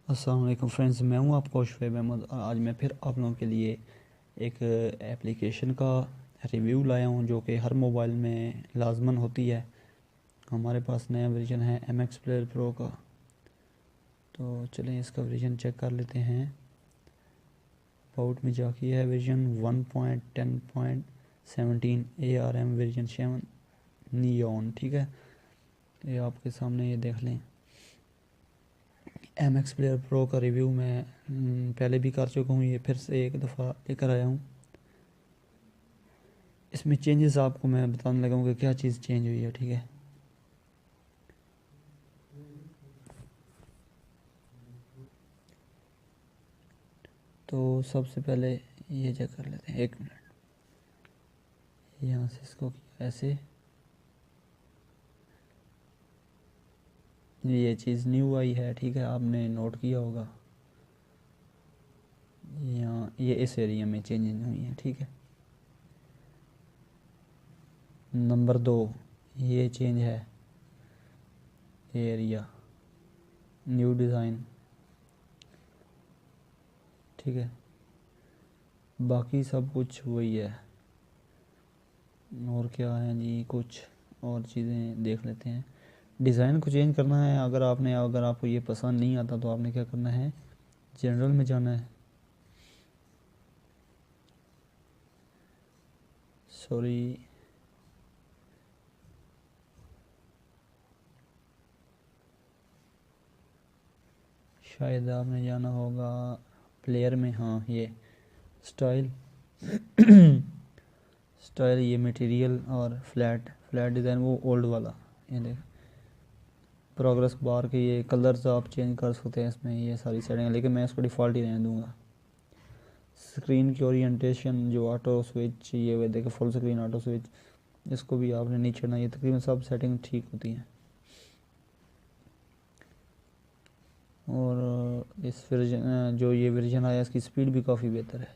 अस्सलाम वालेकुम फ्रेंड्स, मैं हूं आपका शुएब अहमद। आज मैं फिर आप लोगों के लिए एक एप्लीकेशन का रिव्यू लाया हूं जो कि हर मोबाइल में लाजमन होती है। हमारे पास नया वर्जन है MX प्लेयर प्रो का, तो चलें इसका वर्जन चेक कर लेते हैं। अबाउट में जाके है वर्जन 1.10.17 ARM वर्जन 7 नियॉन। ठीक है, ये आपके सामने ये देख लें। MX प्लेयर प्रो का रिव्यू मैं पहले भी कर चुका हूँ, ये फिर से एक दफ़ा लेकर आया हूँ। इसमें चेंजेस आपको मैं बताने लगा हूँ कि क्या चीज़ चेंज हुई है। ठीक है, तो सबसे पहले ये चेक कर लेते हैं। एक मिनट, यहाँ से इसको किया ऐसे, ये चीज़ न्यू आई है। ठीक है, आपने नोट किया होगा यहाँ ये इस एरिया में चेंजेस हुई है। ठीक है, नंबर 2 ये चेंज है एरिया, न्यू डिज़ाइन। ठीक है, बाकी सब कुछ वही है। और क्या है जी, कुछ और चीज़ें देख लेते हैं। डिज़ाइन को चेंज करना है। अगर आपको ये पसंद नहीं आता तो आपने क्या करना है, जनरल में जाना है। सॉरी, शायद आपने जाना होगा प्लेयर में। हाँ, ये स्टाइल स्टाइल, ये मटेरियल और फ्लैट फ्लैट डिज़ाइन, वो ओल्ड वाला। ये देख, प्रोग्रेस बार के ये कलर्स आप चेंज कर सकते हैं इसमें, ये सारी सेटिंग है, लेकिन मैं इसको डिफ़ॉल्ट ही रहने दूँगा। स्क्रीन की ओरिएंटेशन जो ऑटो स्विच, ये वे देखे फुल स्क्रीन ऑटो स्विच, इसको भी आपने नहीं छोड़ना। ये तकरीबन सब सेटिंग ठीक होती हैं। और इस वर्जन जो ये वर्जन आया इसकी स्पीड भी काफ़ी बेहतर है।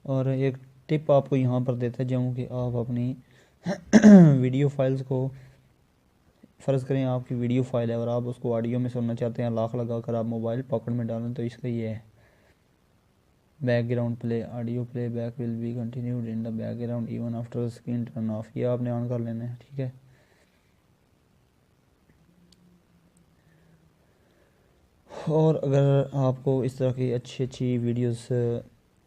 और एक टिप आपको यहाँ पर देता जाऊँ कि आप अपनी वीडियो फाइल्स को, फ़र्ज़ करें आपकी वीडियो फाइल है और आप उसको ऑडियो में सुनना चाहते हैं, लॉक लगा कर आप मोबाइल पॉकेट में डालें, तो इसका ये है background play, audio play back will be continued in the background even after screen turn off. ये आपने ऑन कर लेना है। ठीक है, और अगर आपको इस तरह की अच्छी अच्छी वीडियोस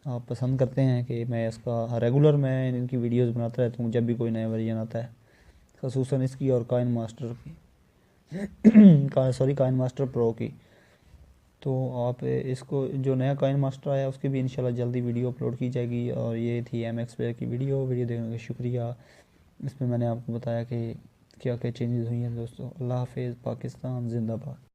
आप पसंद करते हैं कि मैं इसका रेगुलर मैं इनकी वीडियोस बनाता रहता हूँ जब भी कोई नया वर्जन आता है, खसूसन इसकी और काइन मास्टर की काइन मास्टर प्रो की, तो आप इसको, जो नया काइन मास्टर आया उसकी भी इंशाल्लाह जल्दी वीडियो अपलोड की जाएगी। और ये थी MX प्लेयर की वीडियो देखने का शुक्रिया। इसमें मैंने आपको बताया कि क्या क्या चेंजेस हुई हैं दोस्तों। अल्लाह हाफिज़, पाकिस्तान जिंदाबाद।